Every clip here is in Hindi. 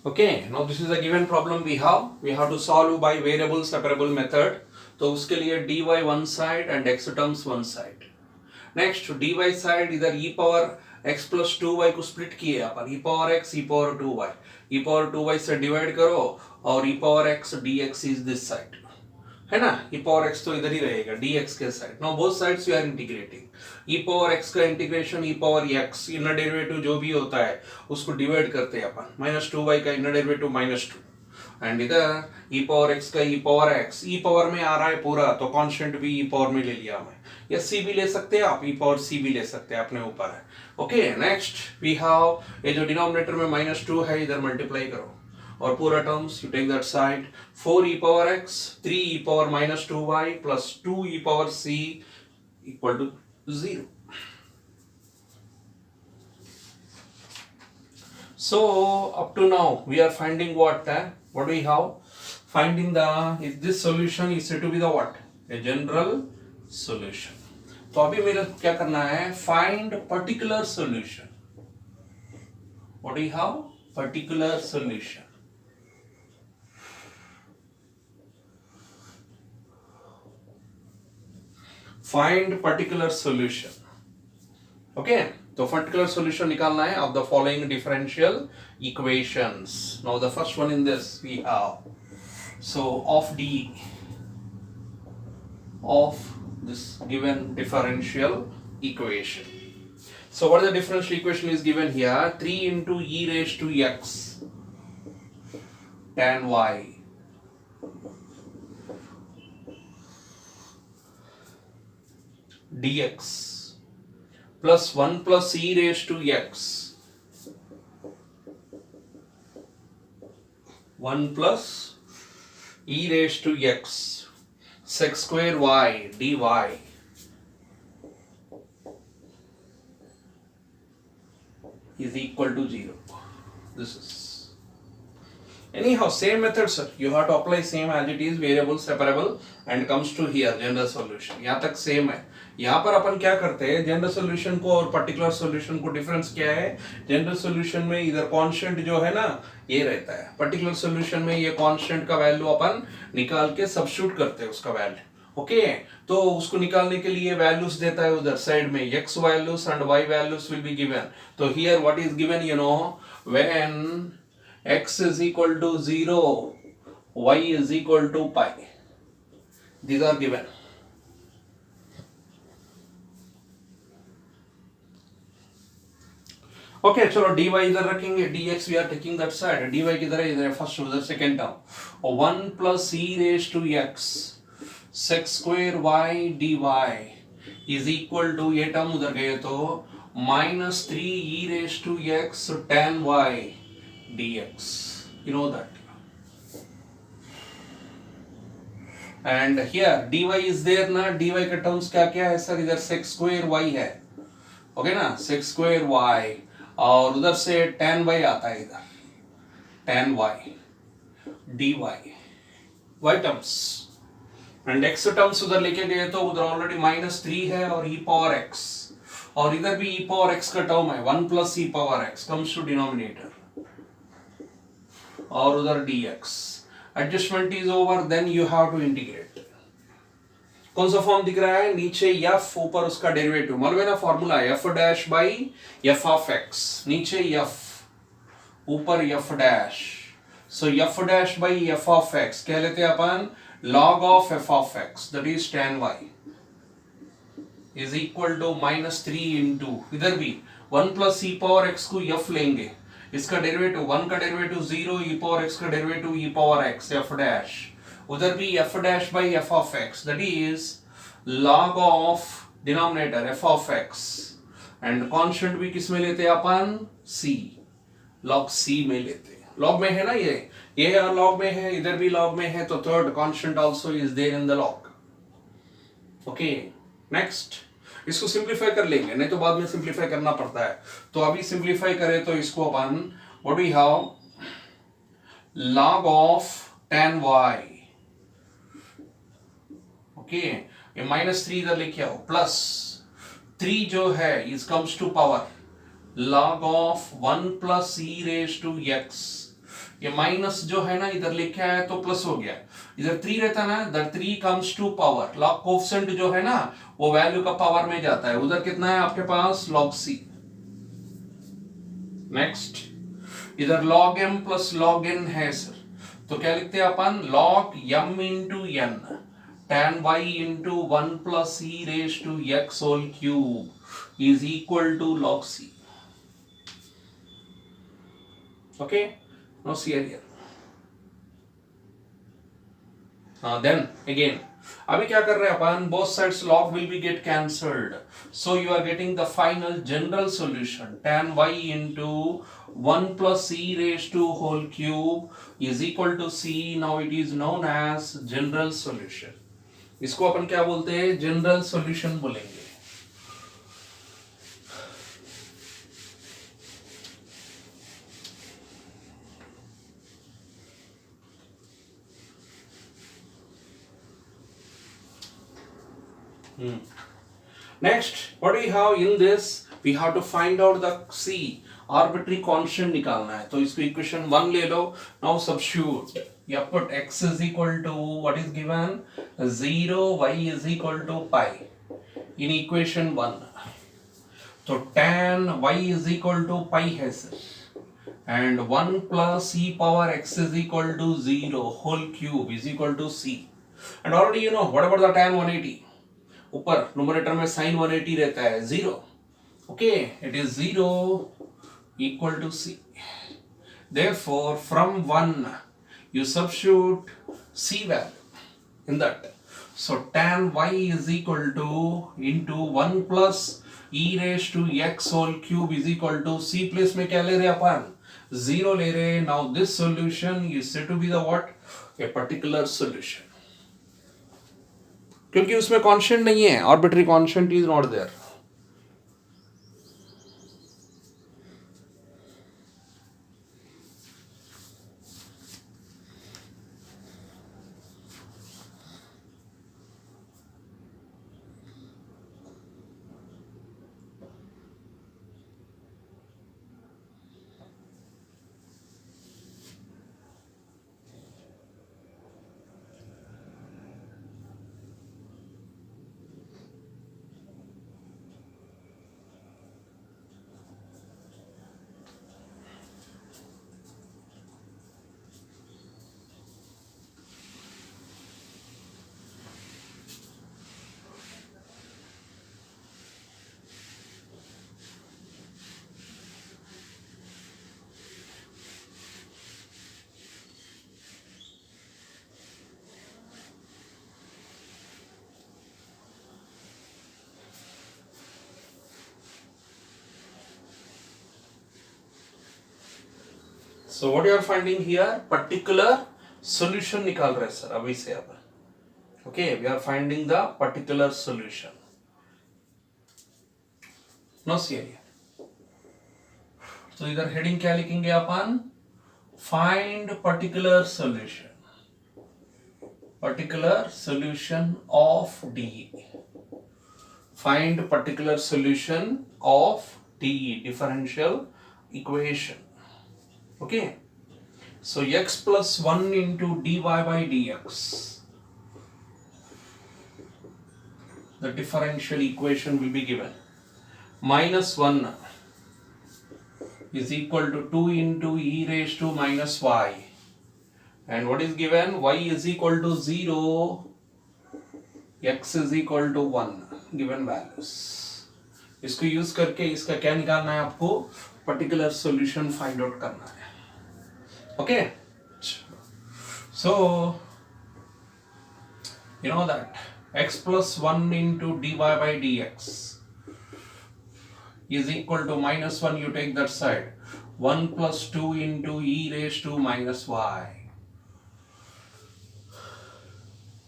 Okay, now this is a given problem we have to solve by variable separable method. तो उसके लिए dy one side and x terms one side. Next dy side इधर e power x plus 2y को split किए अपन e power x e power 2y e power 2y से divide करो और e power x dx is this side है ना e power x तो इधर ही रहेगा dx के side. Now both sides we are integrating e power x का integration e power x inner derivative जो भी होता है उसको डिवाइड करते हैं अपन माइनस 2y का इनर डेरिवेटिव माइनस 2 एंड इधर e power x का e power x e power में आ रहा है पूरा तो कांस्टेंट भी e power में ले लिया मैं या c भी ले सकते हैं आप e power c भी ले सकते हैं अपने ऊपर है. ओके नेक्स्ट वी हैव ये जो डिनोमिनेटर में माइनस 2 है इधर मल्टीप्लाई करो और पूरा terms you take that side 4 e power x 3 e power minus 2y plus 2 e power c equal to 0. So up to now we are finding what do we have? Finding the if this solution is said to be the what? A general solution. तो अभी मेरे क्या करना है find particular solution. What do we have? Particular solution. Find particular solution. Okay, तो particular solution निकालना है of the following differential equations. Now the first one in this we have so of this given differential equation. So what is the differential equation is given here? 3 into e raised to x tan y dx plus 1 plus e raised to x 1 plus e raised to x sec square y dy is equal to 0. This is anyhow same method sir, you have to apply same as it is variable separable and comes to here general solution. यहाँ तक सेम है. यहाँ पर अपन क्या करते हैं जनरल सॉल्यूशन को और पर्टिकुलर सॉल्यूशन को डिफरेंस क्या है? जनरल सॉल्यूशन में इधर कांस्टेंट जो है ना ये रहता है, पर्टिकुलर सॉल्यूशन में ये कांस्टेंट का वैल्यू अपन निकाल के सब्स्टिट्यूट करते हैं उसका वैल्यू. ओके तो उसको निकालने के लिए वैल्यूज देता है उधर साइड में x values and y values will be given. तो here what is given you know when x is equal to 0 y is equal to pi these are given. Okay चलो dy इधर रखेंगे dx we are taking that side dy किधर है इधर फर्स्ट उधर second term 1 plus e raised to x sec square y dy is equal to ये टर्म उधर गए तो minus 3 e raised to x tan y dx. You know that. And here dy is there ना dy का टर्म्स क्या क्या है सर इधर sec square y है ओके ना sec square y और उधर से tan y आता है इधर tan y dy y terms and x terms उधर लेके गए तो उधर ऑलरेडी -3 है और e पावर x और इधर भी e पावर x का टर्म है 1 plus e power x comes to denominator और उधर dx adjustment is over then you have to integrate. कौन सा फॉर्म दिख रहा है नीचे f ऊपर उसका डेरिवेटिव मालूम है ना formula f dash by f of x नीचे f ऊपर f dash so f dash by f of x कह लेते हैं अपन log of f of x that is tan y is equal to -3 into इधर भी 1 plus e power x को f लेंगे इसका डेरिवेटिव 1 का डेरिवेटिव 0 e power x का derivative e power x f dash उधर भी f dash by f of x that is log of denominator f of x and constant भी किस में लेते हैं अपन c log c में लेते हैं. log में है ना ये log में है इधर भी log में है तो third constant also is there in the log. Okay next इसको सिंप्लीफाई कर लेंगे नहीं तो बाद में सिंप्लीफाई करना पड़ता है तो अभी सिंप्लीफाई करें तो इसको अपन what we have log of tan y okay ये -3 इधर लेके आओ प्लस 3 जो है is comes to power log of 1 plus e raised to x ये माइनस जो है ना इधर लेके आया तो प्लस हो गया, इधर 3 रहता ना, that 3 comes to power, log coefficient जो है ना वो वैल्यू का पावर में जाता है, उधर कितना है आपके पास log c। नेक्स्ट इधर log m plus log n है सर, तो क्या लिखते हैं अपन, log m into n tan y into 1 plus e raise to x whole cube is equal to log c। Okay, no see here. Then again अभी क्या कर रहे हैं अपन, both sides log will be get cancelled, so you are getting the final general solution tan y into 1 plus e raised to whole cube is equal to c। now it is known as general solution, इसको अपन क्या बोलते हैं, जनरल सॉल्यूशन बोलेंगे। Next, what do we have in this? We have to find out the c arbitrary constant निकालना है, तो इसको इक्वेशन 1 ले लो। Now substitute, you put x is equal to what is given 0, y is equal to pi in equation 1, तो tan y is equal to pi है sir, and 1 plus e power x is equal to 0 whole cube is equal to c, and already you know what about the tan 180, ऊपर न्यूमरेटर में sin 180 रहता है 0, okay, it is 0 equal to c, therefore from 1 you substitute c value in that, so tan y is equal to into 1 plus e raised to x whole cube is equal to c, place में क्या ले रहे अपन, 0 ले रहे। now this solution is said to be the what, a particular solution, क्योंकि उसमें कांस्टेंट नहीं है, arbitrary constant is not there. So what you are finding here, particular solution निकाल रहे सर अभी से अब, okay, we are finding the particular solution। No see आइए, तो इधर हेडिंग क्या लिखेंगे अपन, find particular solution of the, find particular solution of the differential equation, okay, so x plus 1 into dy by dx, the differential equation will be given, minus 1 is equal to 2 into e raised to minus y, and what is given, y is equal to 0, x is equal to 1, given values, इसको यूज करके इसका क्या निकालना है आपको, पर्टिकुलर सॉल्यूशन फाइंड आउट करना है। Okay, so you know that x plus 1 into dy by dx is equal to minus 1, you take that side, 1 plus 2 into e raised to minus y,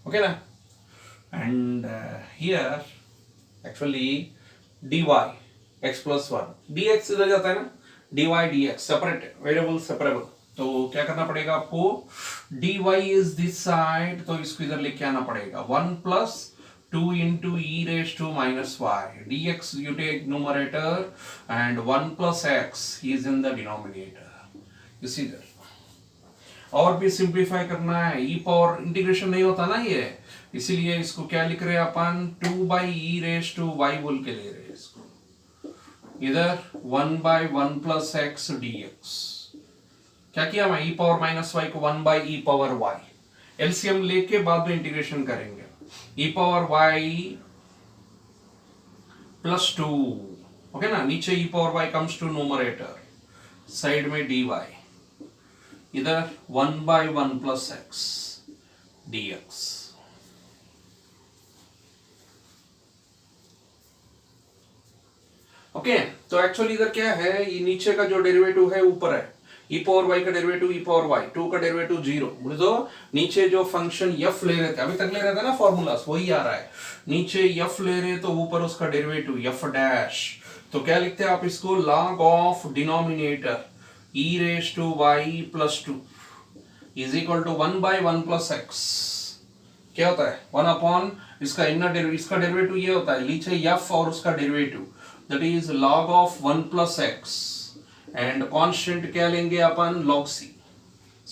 okay na? And here actually dy x plus 1 dx इधर जाता है ना, dy dx separate variable separable, तो क्या करना पड़ेगा आपको, dy इज दिस साइड, तो इसको इधर लेके आना पड़ेगा, 1 plus 2 into e raised to minus y, dx you take numerator and 1 plus x is in the denominator, you see there, और भी सिंप्लीफाई करना है, ई पावर इंटीग्रेशन नहीं होता ना ये, इसीलिए इसको क्या लिख रहे हैं अपन, 2/e⁻y बोल के ले रहे हैं इसको, इधर 1/1 + x dx। क्या किया मैं, e पावर -y को 1/e⁻y, एलसीएम लेके बाद में इंटीग्रेशन करेंगे, e पावर y +2, ओके ना, नीचे e power y comes to numerator, side में dy, इधर 1/1 + x dx। ओके तो एक्चुअली इधर क्या है, ये नीचे का जो डेरिवेटिव है ऊपर है, e पावर y का डेरिवेटिव e पावर y, 2 का डेरिवेटिव 0, तो नीचे जो फंक्शन f ले रहे थे, अभी तक ले रहे थे ना फॉर्मूलास, वही आ रहा है, नीचे f ले रहे तो ऊपर उसका डेरिवेटिव f डैश, तो क्या लिखते हैं आप इसको, log of denominator e⁻y + 2 is equal to 1/1 + x, क्या होता है 1 अपॉन इसका इनर डेरिवेटिव, इसका डेरिवेटिव ये होता है, नीचे f और उसका derivative that is log of 1 + x and constant क्या लेंगे अपन, log c।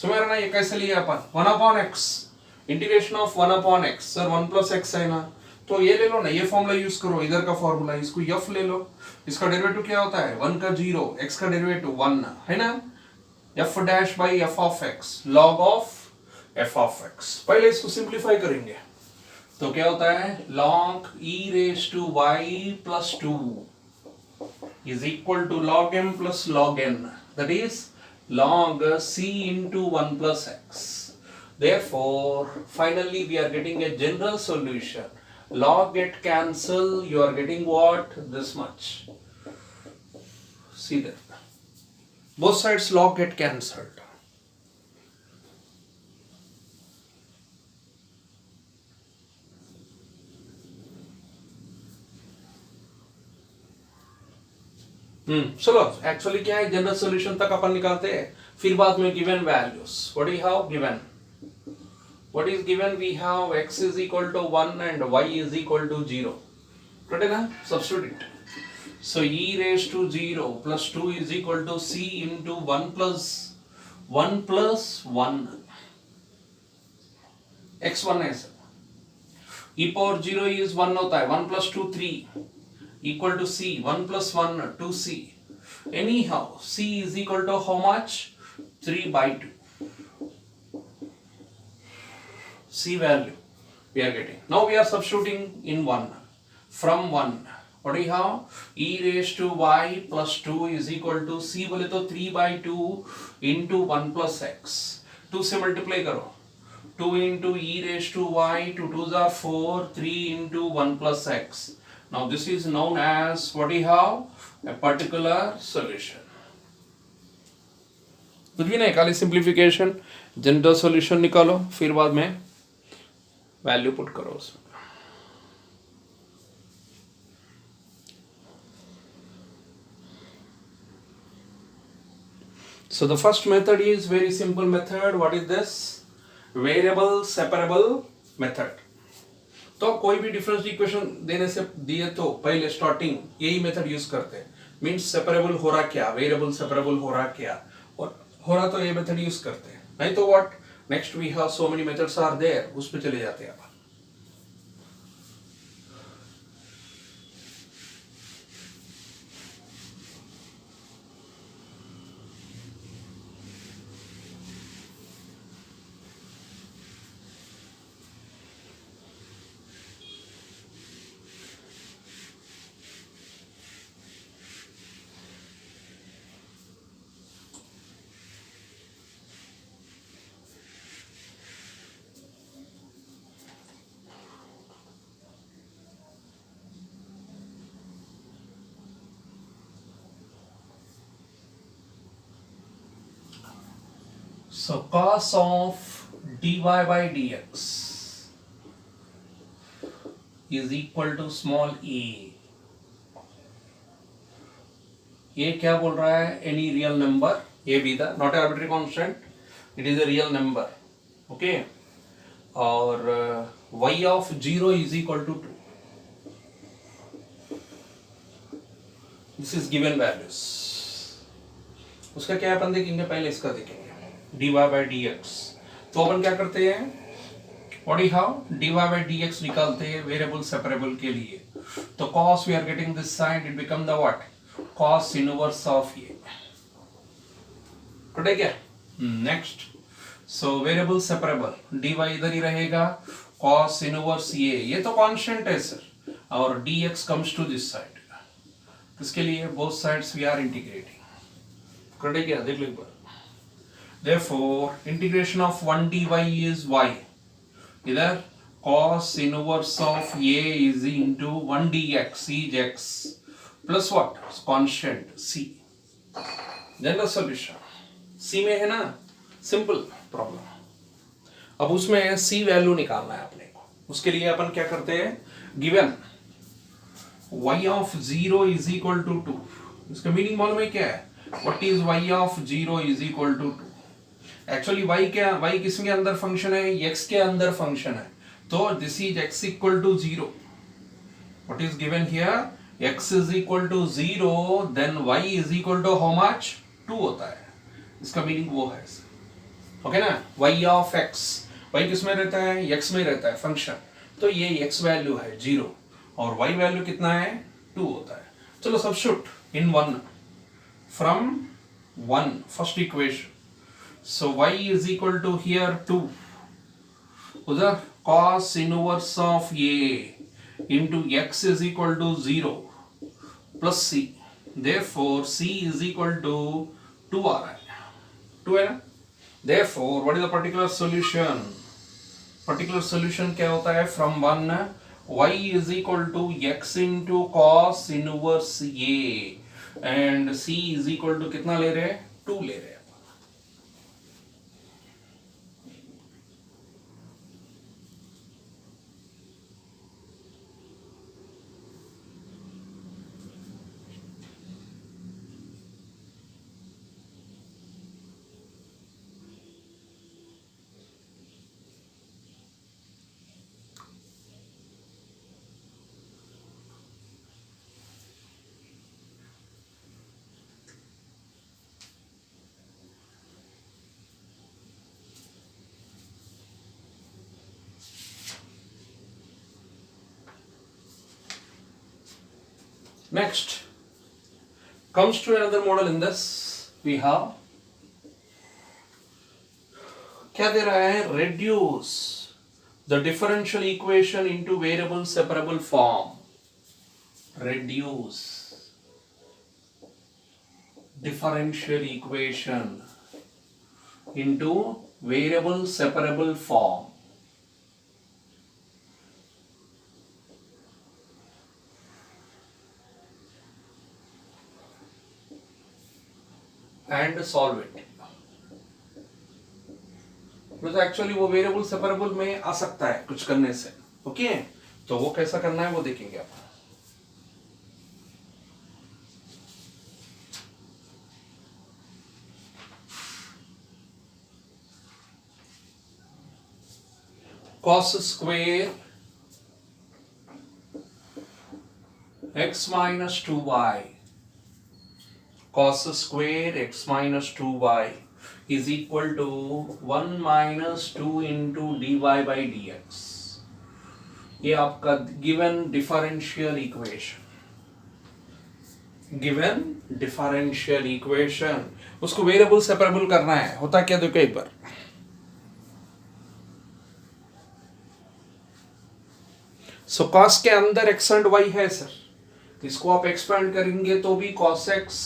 समझ रहे ना, ये कैसे लिया अपन, 1 upon x, integration of 1 upon x, sir 1 + x है ना, तो ये ले लो ना, ये फॉर्मूला यूज करो, इधर का फॉर्मूला, इसको f ले लो, इसका डेरिवेटिव क्या होता है 1 का 0, x का डेरिवेटिव 1 है ना, f dash by f of x, log of f of x। पहले इसको सिंप्लीफाई करेंगे तो क्या होता है, log e⁻y + 2 is equal to log m plus log n, that is log c into 1 plus x. Therefore, finally we are getting a general solution. Log get cancel, you are getting what? This much. See that. Both sides log get cancelled. चलो एक्चुअली क्या है, जनरल सॉल्यूशन तक अपन निकालते हैं, फिर बाद में given values, what we have given, what is given, we have x is equal to 1 and y is equal to 0, correct है ना, substitute, so e⁻0 + 2 is equal to c into 1 plus 1 plus 1, x1 है सर, e पावर 0 is 1 होता है, 1 plus 2 3 equal to c, 1 plus 1 2c, anyhow c is equal to how much, 3/2, c value we are getting, now we are substituting in 1, from 1 what do you have, e⁻y + 2 is equal to c बोले तो 3/2 into 1 plus x, 2 से मल्टीप्लाई करो, 2 into e⁻y, 2 2s are 4, 3 into 1 plus x, now this is known as what we have, a particular solution। कुछ भी नहीं, खाली सिंप्लीफिकेशन, जनरल सॉल्यूशन निकालो, फिर बाद में वैल्यू पुट करो उसमें। So the first method is very simple method. What is this? Variable separable method। तो कोई भी डिफरेंशियल इक्वेशन देने से दिए तो पहले स्टार्टिंग यही मेथड यूज करते हैं, मींस सेपरेबल हो रहा क्या, वेरिएबल सेपरेबल हो रहा क्या, और हो रहा तो ये मेथड यूज करते हैं, नहीं तो what, next we have so many methods are there, उस पे चले जाते हैं आप। So cos of dy by dx is equal to small a। ये क्या बोल रहा है, any real number, a be the not an arbitrary constant, it is a real number, okay, और y of 0 is equal to 2, this is given values। उसका क्या अपन देखेंगे, पहले इसका देखेंगे, dy by dx। तो अपन क्या करते हैं, what you have, dy by dx निकालते हैं वेरिएबल सेपरेबल के लिए। तो cos we are getting this side, it become the what, cos inverse of ये, ठीक है। Next, so variable separable dy इधर ही रहेगा, cos इनवर्स ये तो कांस्टेंट है सर, और dx comes to this side. इसके लिए both sides we are integrating, correct क्या, देख लो एक बार। Therefore, integration of 1 dy is y. इधर cos inverse of a is into 1 dx is x plus what? Constant c. Then the solution. c में है ना, simple problem. अब उसमें c वैल्यू निकालना है अपने को। उसके लिए अपन क्या करते हैं, given y of 0 is equal to 2. इसका मीनिंग मालूम है क्या है? What is y of 0 is equal to 2? Actually y किसके अंदर फंक्शन है, x के अंदर फंक्शन है। तो this is x equal to 0। What is given here, x is equal to 0, then y is equal to how much, 2 होता है। इसका मीनिंग वो है, ओके ना। y ऑफ x, y किस में रहता है, x में रहता है फंक्शन। तो ये x वैल्यू है 0 और y वैल्यू कितना है, 2 होता है। चलो substitute in 1 from 1 first equation. So y is equal to here 2, उधर cos inverse of a into x is equal to 0 plus c, therefore c is equal to 2 आ रहा है, 2 है ना। Therefore what is the particular solution? Particular solution क्या होता है, from 1 y is equal to x into cos inverse a and c is equal to कितना ले रहे हैं, 2 ले रहे हैं। Next comes to another model in this, we have क्या दे रहा है, reduce the differential equation into variable separable form. Reduce differential equation into variable separable form. And solve it. तो एक्चुअली वो वेरिएबल सेपरेबल में आ सकता है कुछ करने से, ओके। तो वो कैसा करना है वो देखेंगे आप। cos square x minus 2y, cos square x minus 2y is equal to 1 minus 2 into dy by dx। ये आपका given differential equation, given differential equation, उसको वेरिएबल सेपरेबल करना है। होता क्या, देखो एक बार, सो cos के अंदर x एंड y है सर, इसको आप एक्सपेंड करेंगे तो भी cos x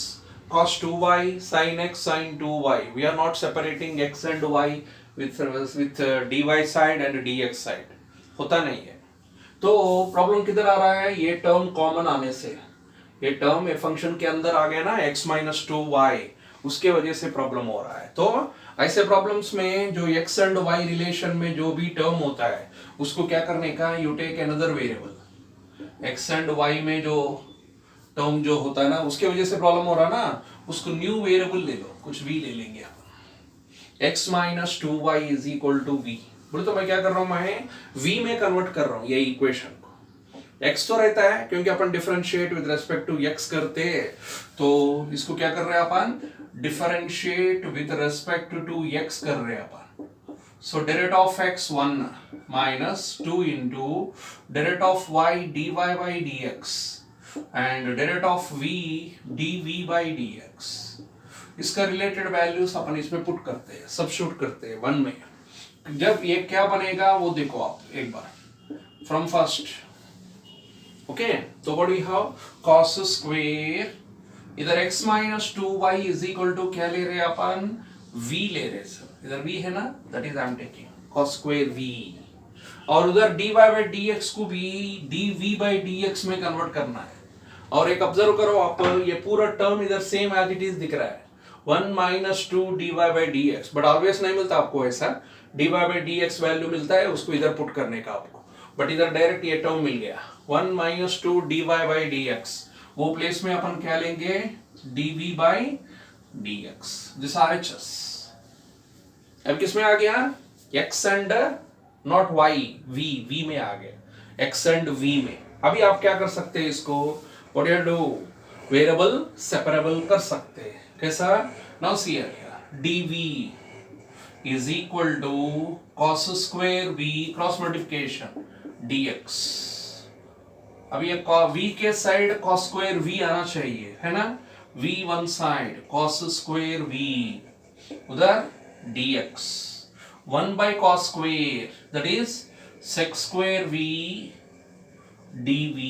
cos 2y sin x sin 2y, we are not separating x and y with dy side and dx side, होता नहीं है। तो प्रॉब्लम किधर आ रहा है, ये टर्म कॉमन आने से, ये टर्म ये फंक्शन के अंदर आ गया ना, x minus 2y, उसके वजह से प्रॉब्लम हो रहा है। तो ऐसे प्रॉब्लम्स में जो x एंड y रिलेशन में जो भी टर्म होता है उसको क्या करने का, you take another variable, x and y में जो टर्म जो होता है ना उसके वजह से प्रॉब्लम हो रहा है ना, उसको न्यू वेरिएबल ले लो, कुछ भी ले लेंगे आप। x minus 2y is equal to v, बोले तो मैं क्या कर रहा हूं, मैं v में कन्वर्ट कर रहा हूं ये इक्वेशन को। x तो रहता है क्योंकि अपन differentiate with respect to x करते हैं, तो इसको क्या कर रहे हैं अपन, differentiate with respect to x कर रहे हैं अपन. So derivative of x 1 minus 2 into derivative of y dy by dx and derivative of v dv by dx. इसका रिलेटेड वैल्यूज अपन इसमें पुट करते हैं, सबस्टिट्यूट करते हैं 1 में. जब ये क्या बनेगा वो देखो आप एक बार फ्रॉम फर्स्ट. ओके, तो what we have cos square इधर x minus 2y is equal to क्या ले रहे हैं अपन, v ले रहे हैं सर. इधर v है ना, that is I am taking cos square v. और उधर dy by dx को भी dv by dx में कन्वर्ट करना है. और एक ऑब्जर्व करो आप, ये पूरा टर्म इधर सेम एज इट इज दिख रहा है 1 minus 2 dy by dx. But always नहीं मिलता आपको ऐसा, dy by dx वैल्यू मिलता है उसको इधर पुट करने का आपको. बट इधर डायरेक्ट ये टर्म मिल गया 1 minus 2 dy by dx. वो प्लेस में अपन क्या लेंगे, dv by dx. This RHS. अब किस में आ गया, x and not y, v में आ गया, x एंड v में. अभी आप क्या कर सकते हैं इसको, what you do, variable separable कर सकते हैं. कैसा, now see here dv is equal to cos square v cross multiplication dx. अब ये v के साइड cos square v आना चाहिए है ना, v one side cos square v, उधर dx 1 by cos square that is sec square v dv,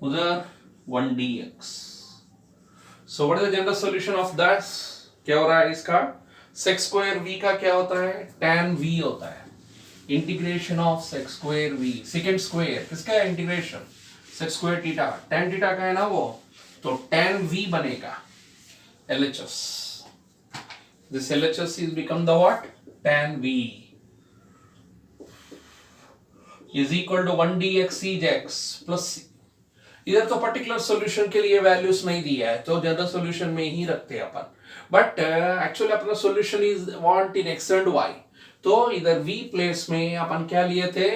उधर 1 dx. So what is the general solution of that? क्या हो रहा है इसका, sec square v का क्या होता है, tan v होता है. Integration of sec square v, secant square किसका है integration, sec square theta, tan theta का है ना वो, तो tan v बनेगा LHS. This LHS is become the what, tan v is equal to 1 dx is x plus c. इधर तो पर्टिकुलर सॉल्यूशन के लिए वैल्यूज नहीं दिया है तो जनरल सॉल्यूशन में ही रखते हैं अपन. बट एक्चुअली अपना solution is want in x and y. तो इधर v प्लेस में अपन क्या लिए थे,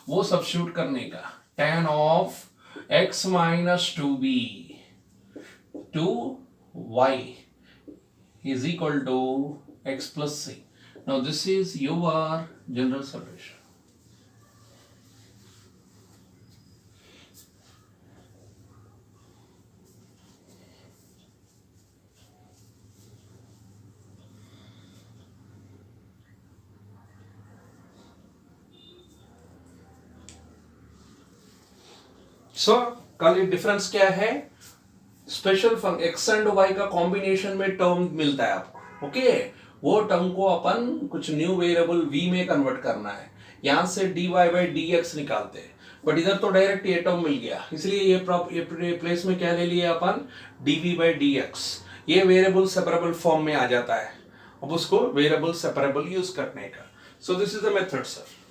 वो सब्स्टिट्यूट करने का, tan of x minus 2b to y is equal to x plus c. Now this is your general solution. So कल डिफरेंस क्या है, स्पेशल x एंड y का कॉम्बिनेशन में टर्म मिलता है आपको. ओके, वो टर्म को अपन कुछ न्यू वेरिएबल v में कन्वर्ट करना है. यहां से dy by dx निकालते हैं, बट इधर तो डायरेक्ट ये टर्म मिल गया, इसलिए ये प्लेस में क्या ले लिया अपन, dv by dx. ये वेरिएबल सेपरेबल फॉर्म में आ जाता है. अब उसको वेरिएबल सेपरेबल यूज करने का. So this is the method sir.